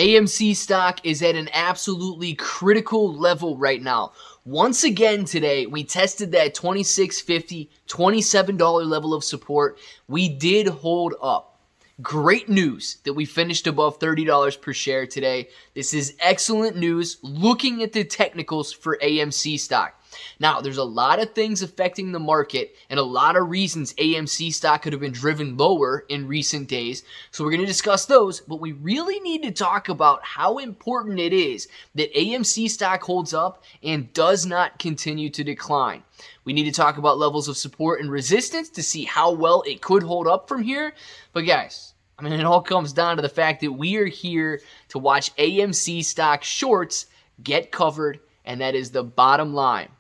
AMC stock is at an absolutely critical level right now. Once again today, we tested that $26.50, $27 level of support. We did hold up. Great news that we finished above $30 per share today. This is excellent news looking at the technicals for AMC stock. Now, there's a lot of things affecting the market and a lot of reasons AMC stock could have been driven lower in recent days. So we're going to discuss those, but we really need to talk about how important it is that AMC stock holds up and does not continue to decline. We need to talk about levels of support and resistance to see how well it could hold up from here. But guys, I mean, it all comes down to the fact that we are here to watch AMC stock shorts get covered, and that is the bottom line.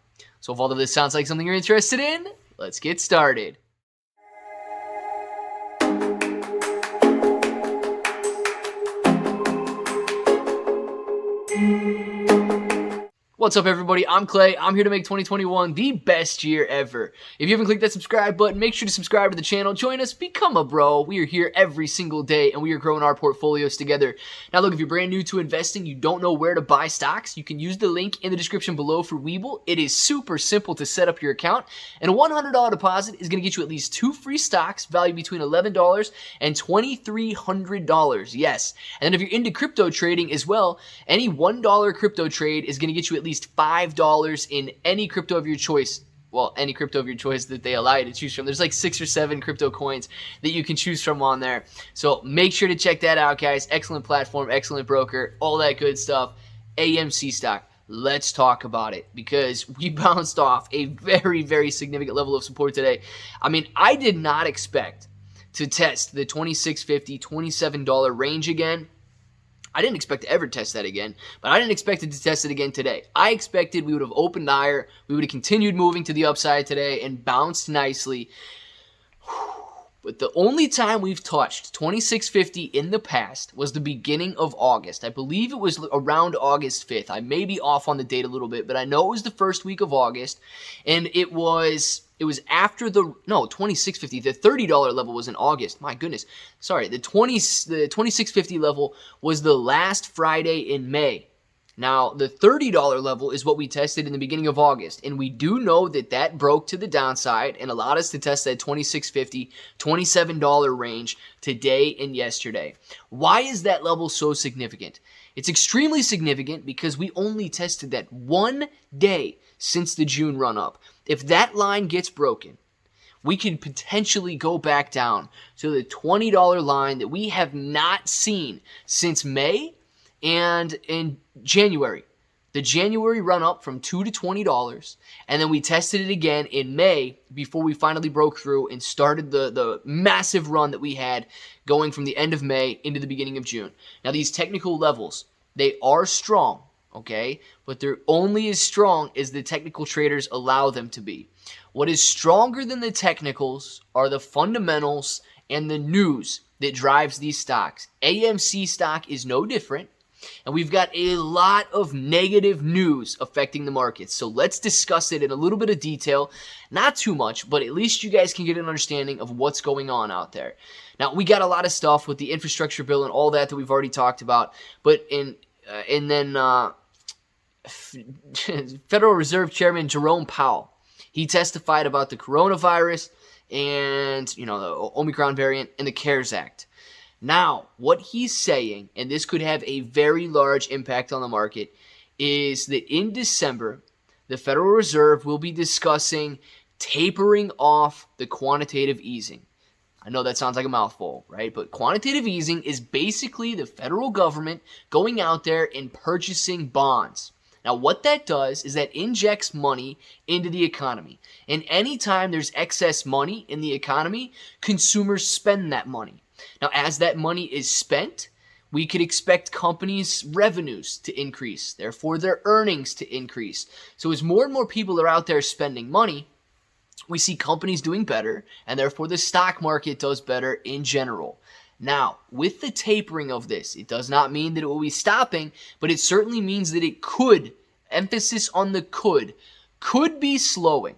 So if all of this sounds like something you're interested in, let's get started. What's up, everybody? I'm Clay. I'm here to make 2021 the best year ever. If you haven't clicked that subscribe button, make sure to subscribe to the channel. Join us. Become a bro. We are here every single day, and we are growing our portfolios together. Now, look, if you're brand new to investing, you don't know where to buy stocks, you can use the link in the description below for Webull. It is super simple to set up your account, and a $100 deposit is going to get you at least 2 free stocks valued between $11 and $2,300. Yes. And then if you're into crypto trading as well, any $1 crypto trade is going to get you at least $5 in any crypto of your choice. Well, any crypto of your choice that they allow you to choose from. There's like 6 or 7 crypto coins that you can choose from on there. So make sure to check that out, guys. Excellent platform, excellent broker, all that good stuff. AMC stock. Let's talk about it because we bounced off a very, very significant level of support today. I mean, I did not expect to test the $26.50, $27 range again. I didn't expect to ever test that again, but I didn't expect it to test it again today. I expected we would have opened higher, we would have continued moving to the upside today and bounced nicely. But the only time we've touched $26.50 in the past was the beginning of August. I believe it was around August 5th. I may be off on the date a little bit, but I know it was the first week of August, and it was after the $26.50. The $30 level was in August. My goodness. Sorry, the $26.50 level was the last Friday in May. Now, the $30 level is what we tested in the beginning of August, and we do know that that broke to the downside and allowed us to test that $26.50, $27 range today and yesterday. Why is that level so significant? It's extremely significant because we only tested that one day since the June run-up. If that line gets broken, we could potentially go back down to the $20 line that we have not seen since May and in January. The January run up from $2 to $20, and then we tested it again in May before we finally broke through and started the massive run that we had going from the end of May into the beginning of June. Now, these technical levels, they are strong, okay? But they're only as strong as the technical traders allow them to be. What is stronger than the technicals are the fundamentals and the news that drives these stocks. AMC stock is no different. And we've got a lot of negative news affecting the markets. So let's discuss it in a little bit of detail. Not too much, but at least you guys can get an understanding of what's going on out there. Now, we got a lot of stuff with the infrastructure bill and all that we've already talked about. But Federal Reserve Chairman Jerome Powell, he testified about the coronavirus and, the Omicron variant and the CARES Act. Now, what he's saying, and this could have a very large impact on the market, is that in December, the Federal Reserve will be discussing tapering off the quantitative easing. I know that sounds like a mouthful, right? But quantitative easing is basically the federal government going out there and purchasing bonds. Now, what that does is that injects money into the economy. And anytime there's excess money in the economy, consumers spend that money. Now, as that money is spent, we could expect companies' revenues to increase, therefore their earnings to increase. So as more and more people are out there spending money, we see companies doing better, and therefore the stock market does better in general. Now, with the tapering of this, it does not mean that it will be stopping, but it certainly means that it could, emphasis on the could be slowing.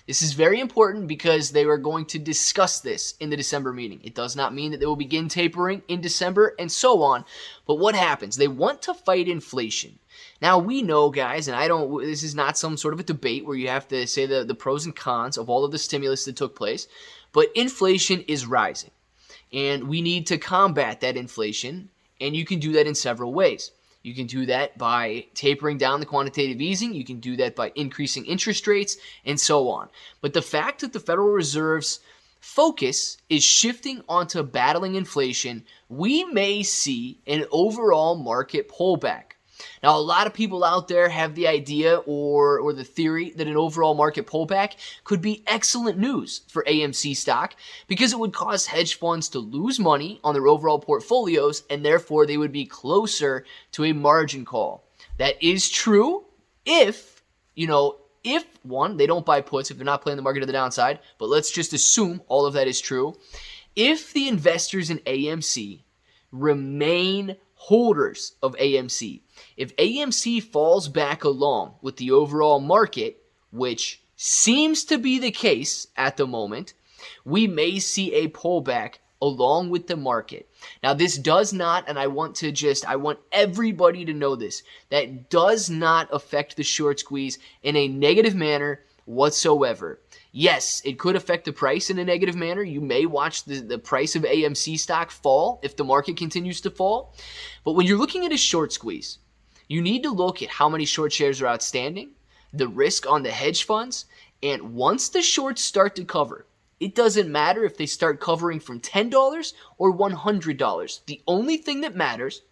This is very important because they are going to discuss this in the December meeting. It does not mean that they will begin tapering in December and so on. But what happens? They want to fight inflation. Now, we know, guys, and this is not some sort of a debate where you have to say the pros and cons of all of the stimulus that took place, but inflation is rising. And we need to combat that inflation, and you can do that in several ways. You can do that by tapering down the quantitative easing. You can do that by increasing interest rates and so on. But the fact that the Federal Reserve's focus is shifting onto battling inflation, we may see an overall market pullback. Now, a lot of people out there have the idea or the theory that an overall market pullback could be excellent news for AMC stock because it would cause hedge funds to lose money on their overall portfolios and therefore they would be closer to a margin call. That is true if one, they don't buy puts, if they're not playing the market to the downside, but let's just assume all of that is true. If the investors in AMC remain holders of AMC, if AMC falls back along with the overall market, which seems to be the case at the moment, we may see a pullback along with the market. Now, this does not, and I want everybody to know this, that does not affect the short squeeze in a negative manner whatsoever. Yes, it could affect the price in a negative manner. You may watch the price of AMC stock fall if the market continues to fall. But when you're looking at a short squeeze, you need to look at how many short shares are outstanding, the risk on the hedge funds, and once the shorts start to cover, it doesn't matter if they start covering from $10 or $100. The only thing that matters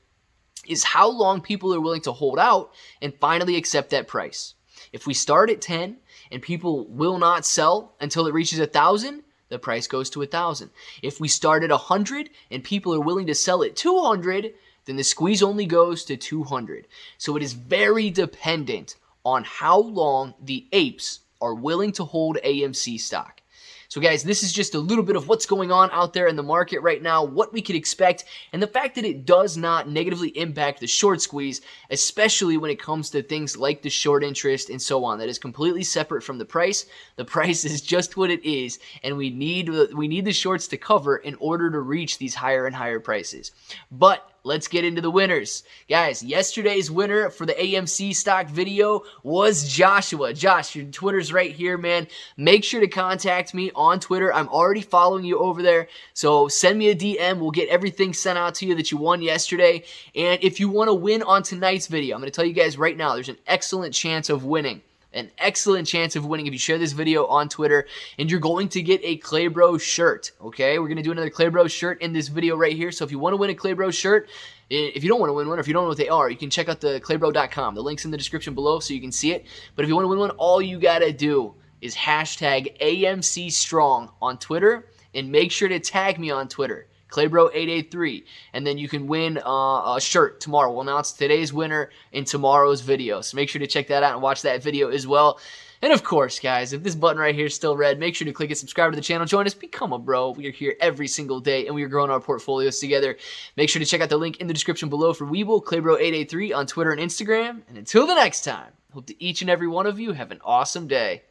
is how long people are willing to hold out and finally accept that price. If we start at 10 and people will not sell until it reaches 1,000, the price goes to 1,000. If we start at 100 and people are willing to sell at 200, then the squeeze only goes to 200. So it is very dependent on how long the apes are willing to hold AMC stock. So guys, this is just a little bit of what's going on out there in the market right now, what we could expect, and the fact that it does not negatively impact the short squeeze, especially when it comes to things like the short interest and so on. That is completely separate from the price. The price is just what it is, and we need the shorts to cover in order to reach these higher and higher prices. But let's get into the winners. Guys, yesterday's winner for the AMC stock video was Joshua. Josh, your Twitter's right here, man. Make sure to contact me on Twitter. I'm already following you over there. So send me a DM. We'll get everything sent out to you that you won yesterday. And if you want to win on tonight's video, I'm going to tell you guys right now, there's an excellent chance of winning. An excellent chance of winning if you share this video on Twitter, and you're going to get a ClayBro shirt, okay? We're going to do another ClayBro shirt in this video right here, so if you want to win a ClayBro shirt, if you don't want to win one, or if you don't know what they are, you can check out the claybro.com. The link's in the description below so you can see it, but if you want to win one, all you got to do is hashtag AMC Strong on Twitter, and make sure to tag me on Twitter. ClayBro883, and then you can win a shirt tomorrow. We'll announce today's winner in tomorrow's video, so make sure to check that out and watch that video as well. And of course, guys, if this button right here is still red, make sure to click and subscribe to the channel. Join us, become a bro. We are here every single day, and we are growing our portfolios together. Make sure to check out the link in the description below for Weeble, ClayBro883 on Twitter and Instagram. And until the next time, hope that each and every one of you have an awesome day.